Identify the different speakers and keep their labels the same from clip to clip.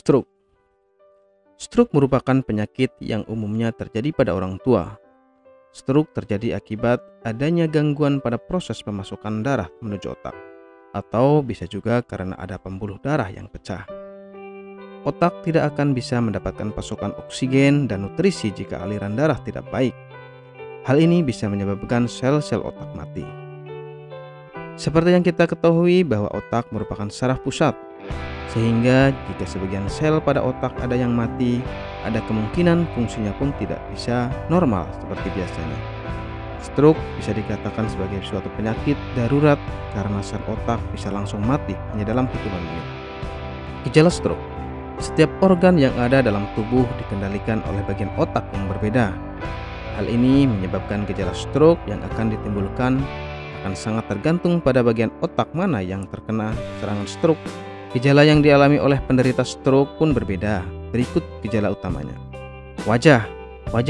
Speaker 1: Stroke. Stroke merupakan penyakit yang umumnya terjadi pada orang tua. Stroke terjadi akibat adanya gangguan pada proses pemasukan darah menuju otak, atau bisa juga karena ada pembuluh darah yang pecah. Otak tidak akan bisa mendapatkan pasokan oksigen dan nutrisi jika aliran darah tidak baik. Hal ini bisa menyebabkan sel-sel otak mati. Seperti yang kita ketahui bahwa otak merupakan saraf pusat, sehingga jika sebagian sel pada otak ada yang mati, ada kemungkinan fungsinya pun tidak bisa normal seperti biasanya. Stroke bisa dikatakan sebagai suatu penyakit darurat karena sel otak bisa langsung mati hanya dalam hitungan menit. Gejala stroke. Setiap organ yang ada dalam tubuh dikendalikan oleh bagian otak yang berbeda. Hal ini menyebabkan gejala stroke yang akan ditimbulkan akan sangat tergantung pada bagian otak mana yang terkena serangan stroke. Gejala yang dialami oleh penderita stroke pun berbeda. Berikut gejala utamanya. Wajah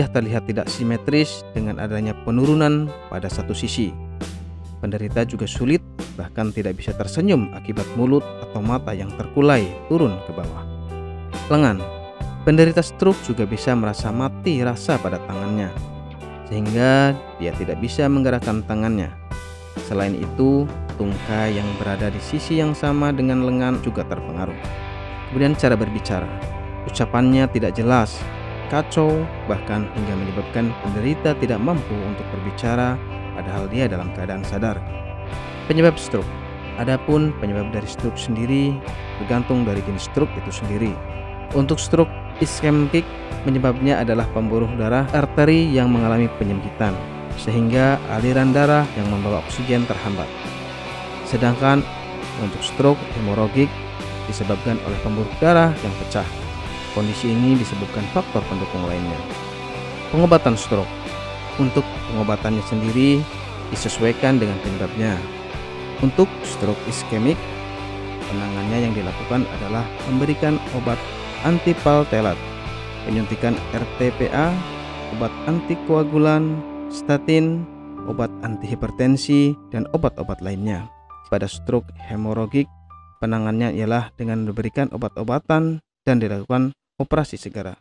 Speaker 1: terlihat tidak simetris dengan adanya penurunan pada satu sisi. Penderita juga sulit, bahkan tidak bisa tersenyum akibat mulut atau mata yang terkulai turun ke bawah. Lengan. Penderita stroke juga bisa merasa mati rasa pada tangannya, sehingga dia tidak bisa menggerakkan tangannya. Selain itu, tungkai yang berada di sisi yang sama dengan lengan juga terpengaruh. Kemudian cara berbicara. Ucapannya tidak jelas, kacau, bahkan hingga menyebabkan penderita tidak mampu untuk berbicara padahal dia dalam keadaan sadar. Penyebab stroke. Adapun penyebab dari stroke sendiri bergantung dari jenis stroke itu sendiri. Untuk stroke iskemik, penyebabnya adalah pembuluh darah arteri yang mengalami penyempitan, sehingga aliran darah yang membawa oksigen terhambat. Sedangkan untuk stroke hemoragik disebabkan oleh pembuluh darah yang pecah. Kondisi ini disebabkan faktor pendukung lainnya. Pengobatan stroke. Untuk pengobatannya sendiri disesuaikan dengan penyebabnya. Untuk stroke iskemik, penanganannya yang dilakukan adalah memberikan obat antipaltelat, penyuntikan RTPA, obat antikoagulan, statin, obat antihipertensi, dan obat-obat lainnya. Pada stroke hemoragik, penanganannya ialah dengan memberikan obat-obatan dan dilakukan operasi segera.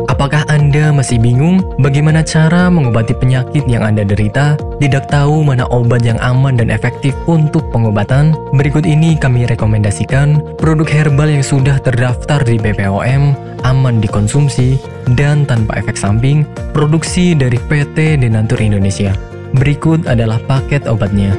Speaker 2: Apakah Anda masih bingung bagaimana cara mengobati penyakit yang Anda derita? Tidak tahu mana obat yang aman dan efektif untuk pengobatan? Berikut ini kami rekomendasikan produk herbal yang sudah terdaftar di BPOM, aman dikonsumsi, dan tanpa efek samping, produksi dari PT Denatur Indonesia. Berikut adalah paket obatnya.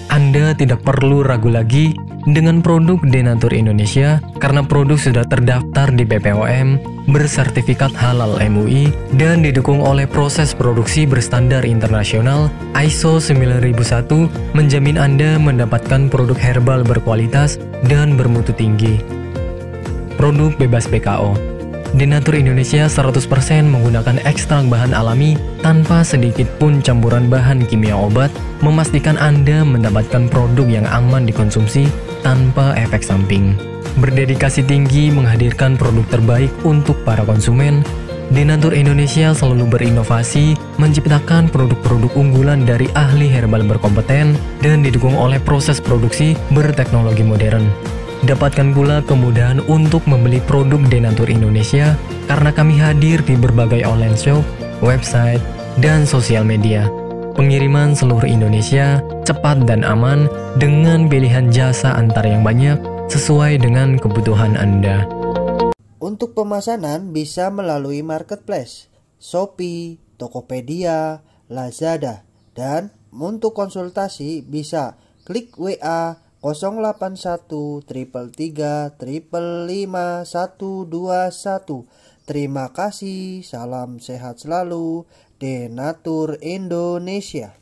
Speaker 2: Anda tidak perlu ragu lagi dengan produk Denatur Indonesia karena produk sudah terdaftar di BPOM, bersertifikat halal MUI, dan didukung oleh proses produksi berstandar internasional ISO 9001, menjamin Anda mendapatkan produk herbal berkualitas dan bermutu tinggi. Produk bebas BKO. Denatur Indonesia 100% menggunakan ekstrak bahan alami tanpa sedikit pun campuran bahan kimia obat, memastikan Anda mendapatkan produk yang aman dikonsumsi tanpa efek samping. Berdedikasi tinggi menghadirkan produk terbaik untuk para konsumen, Denatur Indonesia selalu berinovasi, menciptakan produk-produk unggulan dari ahli herbal berkompeten dan didukung oleh proses produksi berteknologi modern. Dapatkan pula kemudahan untuk membeli produk Denatur Indonesia karena kami hadir di berbagai online shop, website, dan sosial media. Pengiriman seluruh Indonesia cepat dan aman dengan pilihan jasa antar yang banyak sesuai dengan kebutuhan Anda.
Speaker 3: Untuk pemesanan bisa melalui marketplace, Shopee, Tokopedia, Lazada, dan untuk konsultasi bisa klik WA 081 333 555 121. Terima kasih, salam sehat selalu, Denatur Indonesia.